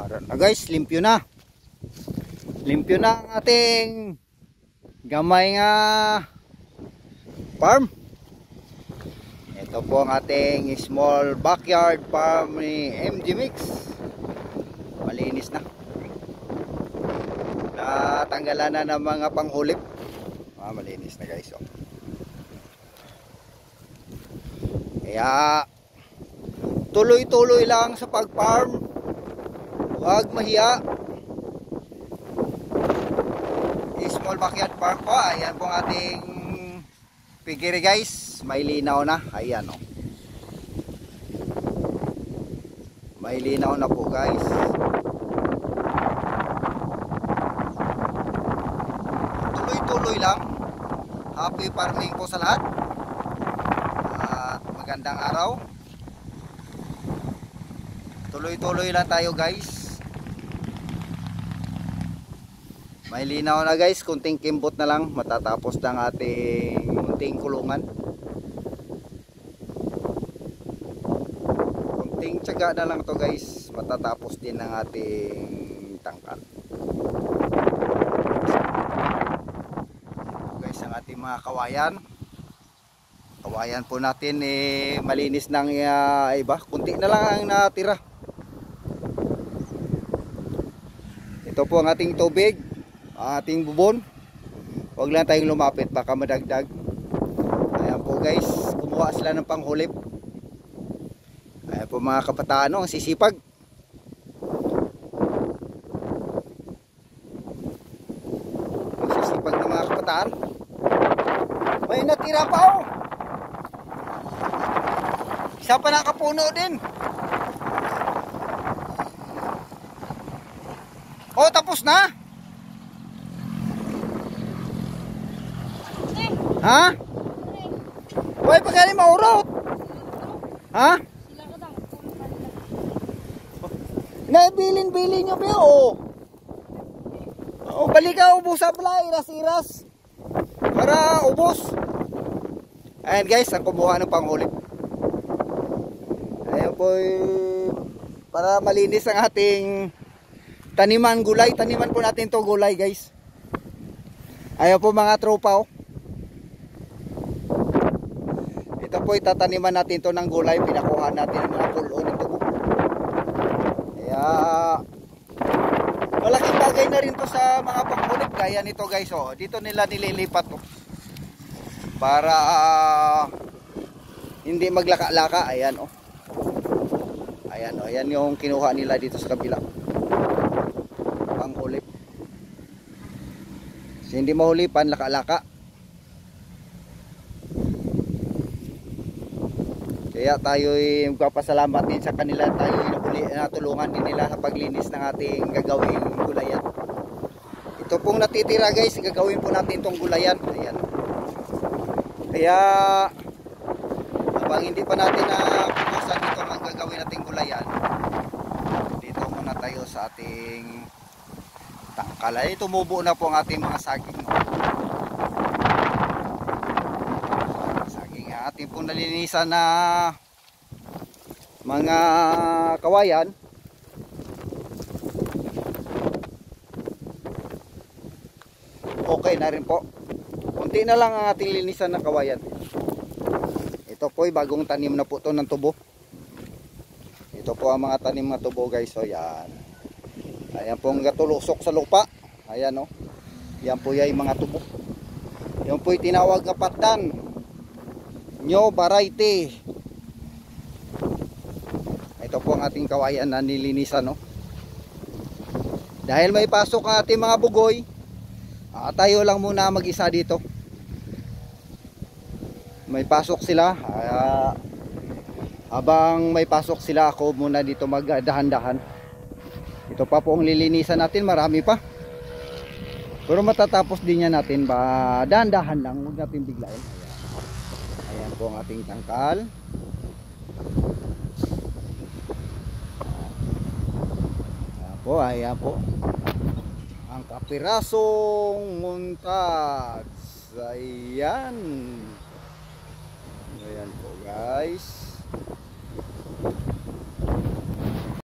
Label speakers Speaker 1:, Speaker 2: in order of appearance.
Speaker 1: Para na guys, limpyo na. Limpyo na ang ating gamay nga farm. Ito po ang ating small backyard farm ni MG Mix. Malinis na. Natanggalan na ng mga panghulip. Malinis na guys. Oh. Kaya tuloy-tuloy lang sa pag-farm. Huwag mahiya. Small backyard farm po. Ayan po ang ating piggery guys. May linaw na. Ayan o. Oh. May linaw na po guys. Tuloy-tuloy lang. Happy farming po sa lahat. At magandang araw. Tuloy-tuloy lang tayo guys. May linaw na guys, kunting kimbot na lang matatapos ng ating kunting kulungan. Kunting tiyaga na lang to guys, matatapos din ng ating tangkal. Guys, ang ating mga kawayan. Kawayan po natin malinis ng iba, kunti na lang ang natira. Ito po ang ating tubig. Ating bubon. Huwag lang tayong lumapit, baka madagdag. Ayan po guys, kumuha sila ng panghulip. Ayan po mga kabataan, ang sisipag. Ang sisipag ng mga kabataan. May natira pa oh. Isa pa nakapuno din. Oh, tapos na. Ha? Hoy, pagkali maurot. Ha? Bilin-bilin nyo ba oh. Oh, balik ka, ubos sa pala, iras-iras. Para ubos. Ayan guys, ang kumuha ng panghulip. Ayan po, para malinis ang ating taniman gulay. Taniman po natin to gulay guys. Ayan po mga tropa oh. Ito po itataniman natin to ng gulay. Pinakuha natin ang mga pulo nito. Kaya malaking bagay na rin to sa mga panghulip. Kaya nito guys oh. Dito nila nililipat oh. Para hindi maglaka-laka. Ayan oh. Ayan oh. Ayan yung kinuha nila dito sa kabila. Panghulip. Kasi hindi mahulipan, laka-laka. Kaya tayo magpapasalamat din sa kanila. Tayo natulungan din nila sa paglinis ng ating gagawing gulayan. Ito pong natitira guys, gagawin po natin itong gulayan. Ayan. Kaya habang hindi pa natin pupusan dito ang gagawin nating gulayan, dito muna tayo sa ating tangkal. Ay, tumubo na po ang ating mga saging. Ating pong nalinisan na mga kawayan. Okay na rin po. Kunti na lang ang ating linisan na kawayan. Ito po ay bagong tanim na po to ng tubo. Ito po ang mga tanim na tubo guys. So yan. Ayan pong gatulusok sa lupa. Ayan o. Yan po yung mga tubo. Yan po yung tinawag na patdan. New variety. Ito po ang ating kawayan na nilinisan no. Dahil may pasok ang ating mga bugoy, tayo lang muna mag-isa dito. May pasok sila. Habang may pasok sila, ako muna dito magdahan-dahan. Ito pa po ang lilinisan natin, marami pa. Pero matatapos din yan natin ba dahan-dahan lang, huwag natin biglayin. Ayan po ang ating tangkal. Ayan po. Ang kapirasong muntads. Ayan. Ayan po guys.